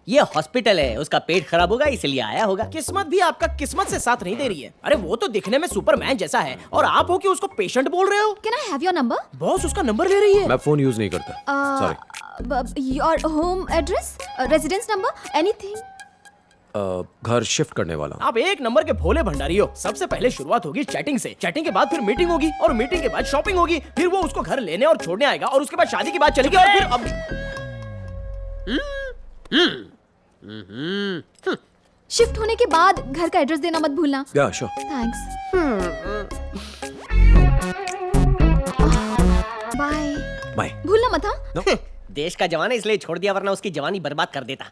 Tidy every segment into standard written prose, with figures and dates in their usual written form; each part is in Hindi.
ये हॉस्पिटल है, उसका पेट खराब होगा इसलिए आया होगा। किस्मत भी आपका किस्मत से साथ नहीं दे रही है। अरे वो तो दिखने में सुपरमैन जैसा है और आप हो कि उसको पेशेंट बोल रहे हो। Can I have your number? Boss उसका नंबर ले रही है। मैं फोन यूज नहीं करता, sorry. Your home address, residence number, anything? घर शिफ्ट करने वाला हूँ। आप एक नंबर के भोले भंडारी हो। सबसे पहले शुरुआत होगी चैटिंग से, चैटिंग के बाद फिर मीटिंग होगी और मीटिंग के बाद शॉपिंग होगी, फिर वो उसको घर लेने और छोड़ने आएगा और उसके बाद शादी की बात चलेगी और फिर अब शिफ्ट होने के बाद घर का एड्रेस देना मत भूलना। या श्योर। थैंक्स। बाय। बाय। भूलना मत हाँ। देश का जवान है इसलिए छोड़ दिया, वरना उसकी जवानी बर्बाद कर देता।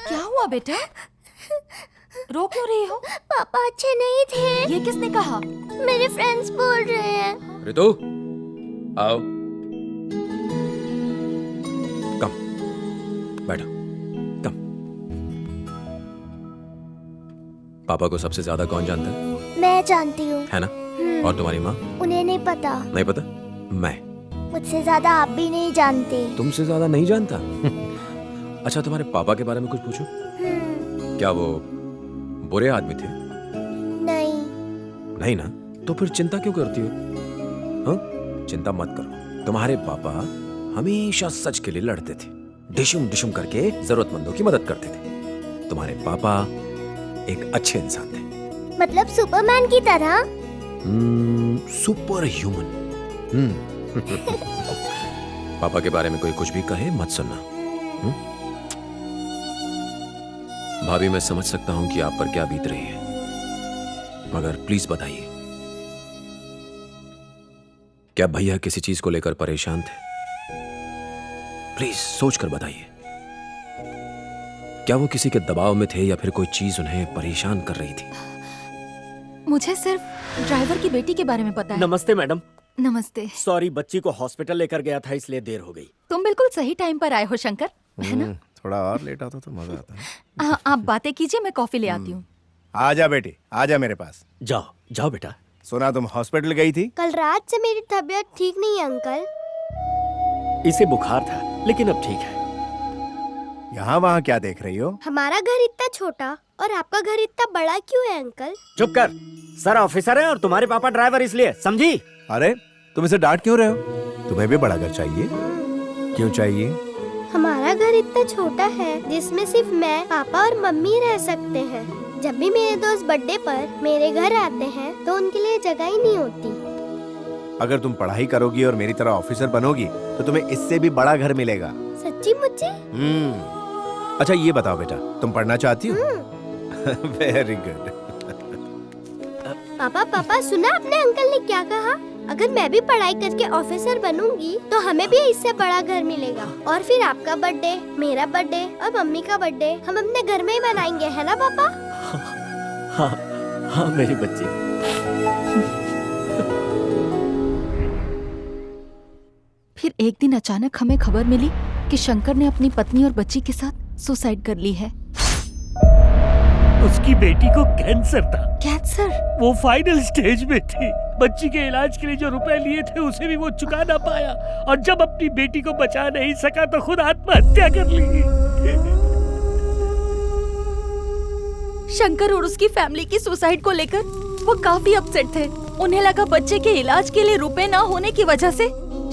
क्या हुआ बेटा? रो क्यों रही हो? पापा अच्छे नहीं थे। ये किसने कहा? मेरे फ्रेंड्स बोल रहे हैं। रितु, आओ। कम, बैठो, कम। पापा को सबसे ज्यादा कौन जानता है? मैं जानती हूँ। है ना? और तुम्हारी माँ? उन्हें नहीं पता। नहीं पता? मैं। मुझसे ज्यादा आप भी नहीं जानते। तुमसे ज्यादा नहीं जानता? अच्छा, तुम्हारे पापा के बारे में कुछ पूछो। क्या वो बुरे आदमी थे? नहीं। नहीं ना? तो फिर चिंता क्यों करती हो? हाँ? चिंता मत करो। तुम्हारे पापा हमेशा सच के लिए लड़ते थे, डिशुम डिशुम करके जरूरतमंदों की मदद करते थे। तुम्हारे पापा एक अच्छे इंसान थे। मतलब सुपरमैन की तरह? Super human. पापा के बारे में कोई कुछ भी कहे मत सुनना। भाभी, मैं समझ सकता हूं कि आप पर क्या बीत रही है, मगर प्लीज बताइए, क्या भैया किसी चीज को लेकर परेशान थे? प्लीज सोच कर बताइए। क्या वो किसी के दबाव में थे या फिर कोई चीज उन्हें परेशान कर रही थी? मुझे सिर्फ ड्राइवर की बेटी के बारे में पता है। नमस्ते मैडम। नमस्ते। सॉरी, बच्ची को हॉस्पिटल लेकर गया था इसलिए देर हो गई। तुम बिल्कुल सही टाइम पर आए हो शंकर, है ना? थोड़ा और लेट आता तो मजा आता। आप बातें कीजिए, मैं कॉफी ले आती हूँ। आजा बेटी, आजा मेरे पास। जाओ जाओ बेटा। सुना तुम हॉस्पिटल गई थी? कल रात से मेरी तबीयत ठीक नहीं है अंकल। इसे बुखार था लेकिन अब ठीक है। यहाँ वहाँ क्या देख रही हो? हमारा घर इतना छोटा और आपका घर इतना बड़ा क्यों है अंकल? चुप कर। सर ऑफिसर है और तुम्हारे पापा ड्राइवर, इसलिए समझी? अरे तुम इसे डांट क्यों रहे हो? तुम्हें भी बड़ा घर चाहिए। क्यों चाहिए? हमारा घर इतना छोटा है जिसमें सिर्फ मैं, पापा और मम्मी रह सकते हैं। जब भी मेरे दोस्त बर्थडे पर मेरे घर आते हैं तो उनके लिए जगह ही नहीं होती। अगर तुम पढ़ाई करोगी और मेरी तरह ऑफिसर बनोगी तो तुम्हें इससे भी बड़ा घर मिलेगा। सच्ची मुझे? अच्छा ये बताओ बेटा, तुम पढ़ना चाहती हो? Very good. पापा पापा, सुना आपने अंकल ने क्या कहा? अगर मैं भी पढ़ाई करके ऑफिसर बनूंगी तो हमें भी इससे बड़ा घर मिलेगा और फिर आपका बर्थडे, मेरा बर्थडे और मम्मी का बर्थडे हम अपने घर में ही मनाएंगे, है ना पापा? हाँ हाँ मेरी बच्ची। फिर एक दिन अचानक हमें खबर मिली कि शंकर ने अपनी पत्नी और बच्ची के साथ सुसाइड कर ली है। उसकी बेटी को कैंसर था। कैंसर? वो फाइनल स्टेज में थी। बच्ची के इलाज के लिए जो रुपए लिए थे उसे भी वो चुका ना पाया और जब अपनी बेटी को बचा नहीं सका तो खुद आत्महत्या कर ली। शंकर और उसकी फैमिली की सुसाइड को लेकर वो काफी अपसेट थे। उन्हें लगा बच्चे के इलाज के लिए रुपए ना होने की वजह से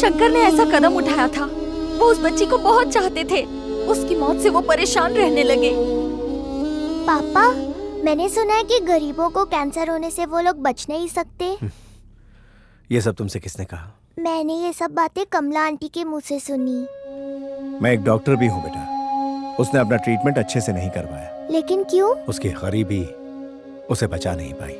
शंकर ने ऐसा कदम उठाया था। वो उस बच्ची को बहुत चाहते थे। उसकी मौत से वो परेशान रहने लगे। पापा, मैंने सुना है कि गरीबों को कैंसर होने से वो लोग बच नहीं सकते। ये सब तुमसे किसने कहा? मैंने ये सब बातें कमला आंटी के मुंह से सुनी। मैं एक डॉक्टर भी हूँ बेटा। उसने अपना ट्रीटमेंट अच्छे से नहीं करवाया। लेकिन क्यों? उसकी गरीबी उसे बचा नहीं पाई।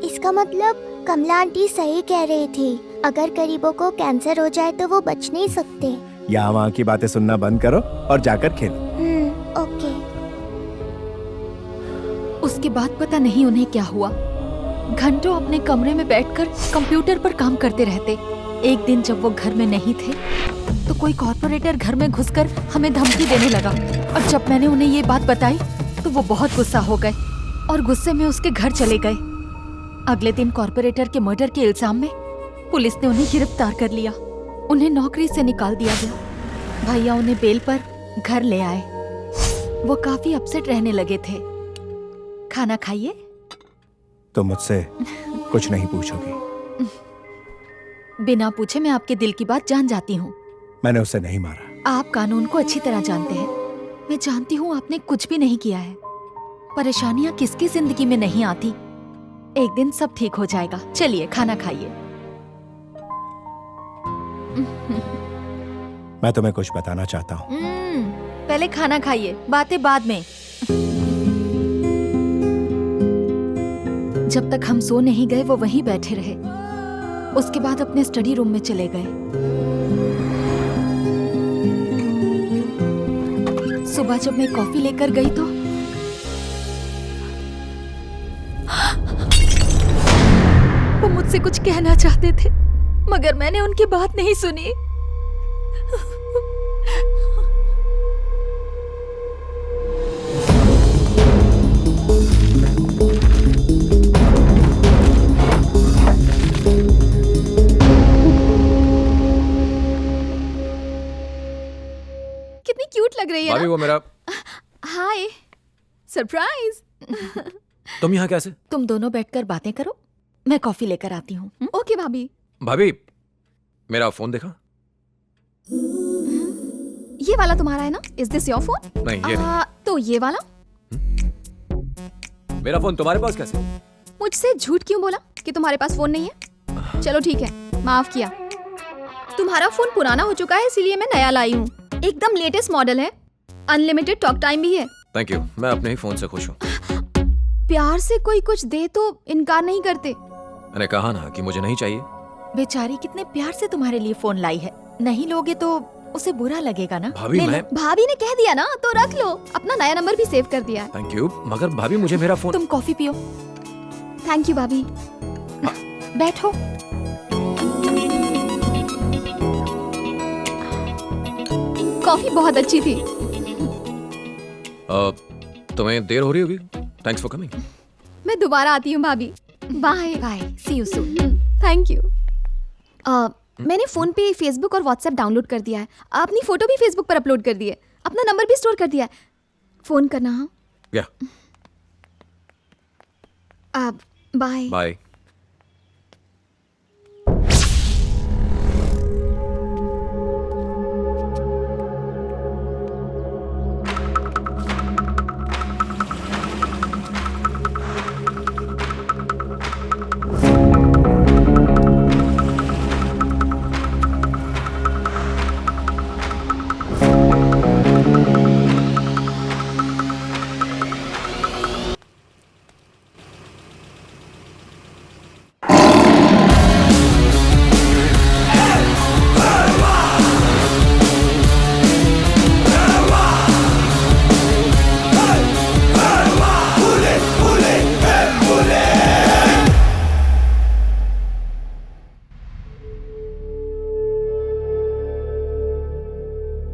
इसका मतलब कमला आंटी सही कह रही थी, अगर गरीबों को कैंसर हो जाए तो वो बच नहीं सकते। यहाँ वहाँ की बातें सुनना बंद करो और जाकर खेलो। ओके। उसके बाद पता नहीं उन्हें क्या हुआ। घंटों अपने कमरे में बैठकर कंप्यूटर पर काम करते रहते। एक दिन जब वो घर में नहीं थे तो कोई कॉर्पोरेटर घर में घुसकर हमें धमकी देने लगा और जब मैंने उन्हें ये बात बताई तो वो बहुत गुस्सा हो गए और गुस्से में उसके घर चले गए। अगले दिन कॉर्पोरेटर के मर्डर के इल्जाम में पुलिस ने उन्हें गिरफ्तार कर लिया। उन्हें नौकरी से निकाल दिया गया। भैया उन्हें बेल पर घर ले आए। वो काफी अपसेट रहने लगे थे। खाना खाइए। तो मुझसे कुछ नहीं पूछोगी? बिना पूछे मैं आपके दिल की बात जान जाती हूँ। मैंने उसे नहीं मारा। आप कानून को अच्छी तरह जानते हैं। मैं जानती हूँ आपने कुछ भी नहीं किया है। परेशानियाँ किसकी जिंदगी में नहीं आती। एक दिन सब ठीक हो जाएगा। चलिए खाना खाइए। मैं तुम्हें कुछ बताना चाहता हूँ। पहले खाना खाइए, बातें बाद में। जब तक हम सो नहीं गए वो वहीं बैठे रहे। उसके बाद अपने स्टडी रूम में चले गए। सुबह जब मैं कॉफी लेकर गई तो वो मुझसे कुछ कहना चाहते थे मगर मैंने उनकी बात नहीं सुनी। कितनी क्यूट लग रही है भाभी ना? वो मेरा। हाय, सरप्राइज। तुम यहाँ कैसे? तुम दोनों बैठकर बातें करो, मैं कॉफी लेकर आती हूँ। ओके भाभी। भाभी मेरा फोन देखा? ये वाला तुम्हारा है ना? Is this your phone? नहीं ये नहीं। तो ये वाला? मेरा फोन तुम्हारे पास कैसे? मुझसे झूठ क्यों बोला कि तुम्हारे पास फोन नहीं है? चलो ठीक है, माफ किया। तुम्हारा फोन पुराना हो चुका है इसीलिए मैं नया लाई हूँ। एकदम लेटेस्ट मॉडल है। अनलिमिटेड टॉक टाइम भी है। थैंक यू, मैं अपने ही फोन से खुश हूँ। प्यार से कोई कुछ दे तो इनकार नहीं करते। मैंने कहा ना कि मुझे नहीं चाहिए। बेचारी कितने प्यार से तुम्हारे लिए फोन लाई है। नहीं लोगे तो उसे बुरा लगेगा ना। भाभी ले लो। मैं। भाभी ने कह दिया ना तो रख लो। अपना नया नंबर भी सेव कर दिया है। थैंक यू, मगर भाभी मुझे मेरा फोन। तुम कॉफी पियो। थैंक यू भाभी। बैठो। कॉफी बहुत अच्छी थी। तुम्हें देर हो रही होगी। Thanks for coming. मैं दोबारा आती हूँ भाभी। Bye bye, see you soon. Thank you. मैंने फोन पे फेसबुक और व्हाट्सएप डाउनलोड कर दिया है। अपनी फोटो भी फेसबुक पर अपलोड कर दी है। अपना नंबर भी स्टोर कर दिया है। फोन करना। हाँ या बाय बाय।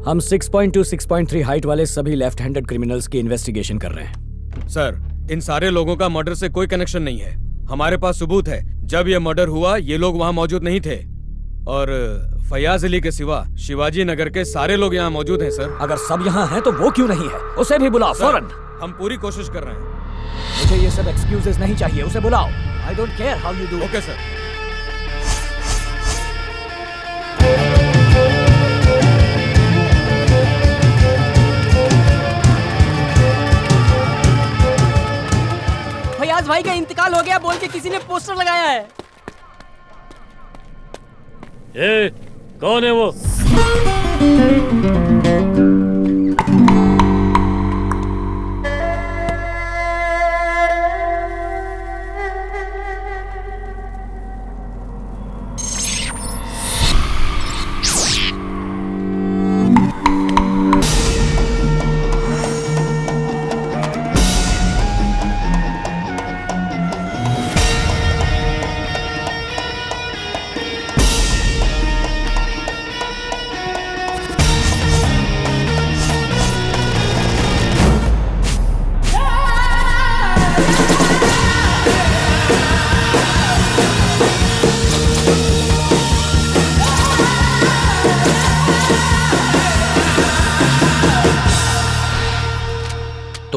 हम 6.2 6.3 हाइट वाले सभी लेफ्ट हैंडेड क्रिमिनल्स की इन्वेस्टिगेशन कर रहे हैं। सर, इन सारे लोगों का मर्डर से कोई कनेक्शन नहीं है। हमारे पास सबूत है। जब ये मर्डर हुआ ये लोग वहाँ मौजूद नहीं थे और फयाज अली के सिवा शिवाजी नगर के सारे लोग यहाँ मौजूद हैं सर। अगर सब यहाँ हैं तो वो क्यों नहीं है? उसे भी बुलाओ फौरन। हम पूरी कोशिश कर रहे हैं। मुझे ये सब एक्सक्यूजेस नहीं चाहिए, उसे बुलाओ। I don't care how you do. Okay sir. Fayaz भाई का इंतकाल हो गया बोल के किसी ने पोस्टर लगाया है। ए, कौन है वो?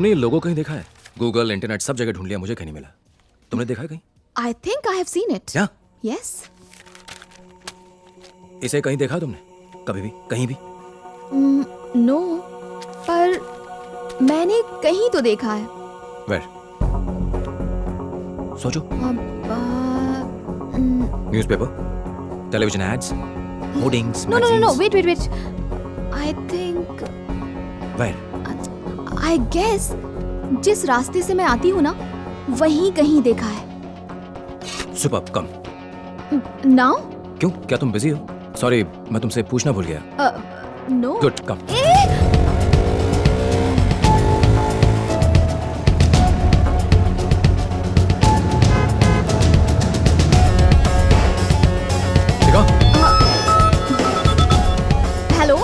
तुमने ये लोगो कहीं देखा है? गूगल, इंटरनेट सब जगह ढूंढ लिया, मुझे कहीं नहीं मिला। तुमने देखा है कहीं? I think I have seen it. क्या? Yes. इसे कहीं देखा तुमने? कभी भी? कहीं भी? No. पर मैंने कहीं तो देखा है। Where? सोचो। Newspaper, television ads, hoardings, No. Wait. I think. Where? I guess जिस रास्ते से मैं आती हूँ ना, वहीं कहीं देखा है। Superb, come. Now? क्यों? क्या तुम बिजी हो? सॉरी, मैं तुमसे पूछना भूल गया। No. गुड, कम। देखो? हेलो।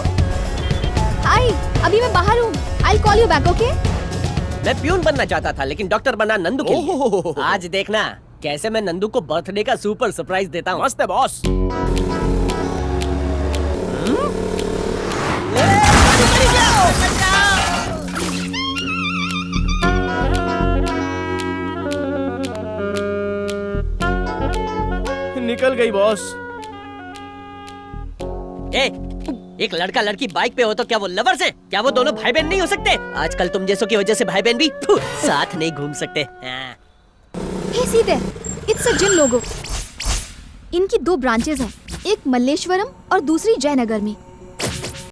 हाय, अभी मैं बाहर हूँ। I'll call you back, okay? मैं प्यून बनना चाहता था लेकिन डॉक्टर बना नंदू के लिए। आज देखना कैसे मैं नंदू को बर्थडे का सुपर सरप्राइज देता हूँ। मस्त है बॉस। निकल गई बॉस। एक लड़का लड़की बाइक पे हो तो क्या वो लवर्स हैं? क्या वो दोनों भाई बहन नहीं हो सकते? आजकल तुम जैसों की वजह से भाई बहन भी साथ नहीं घूम सकते। Hey, see there. It's a gym logo. इनकी 2 ब्रांचेस हैं, एक मल्लेश्वरम और दूसरी जयनगर में।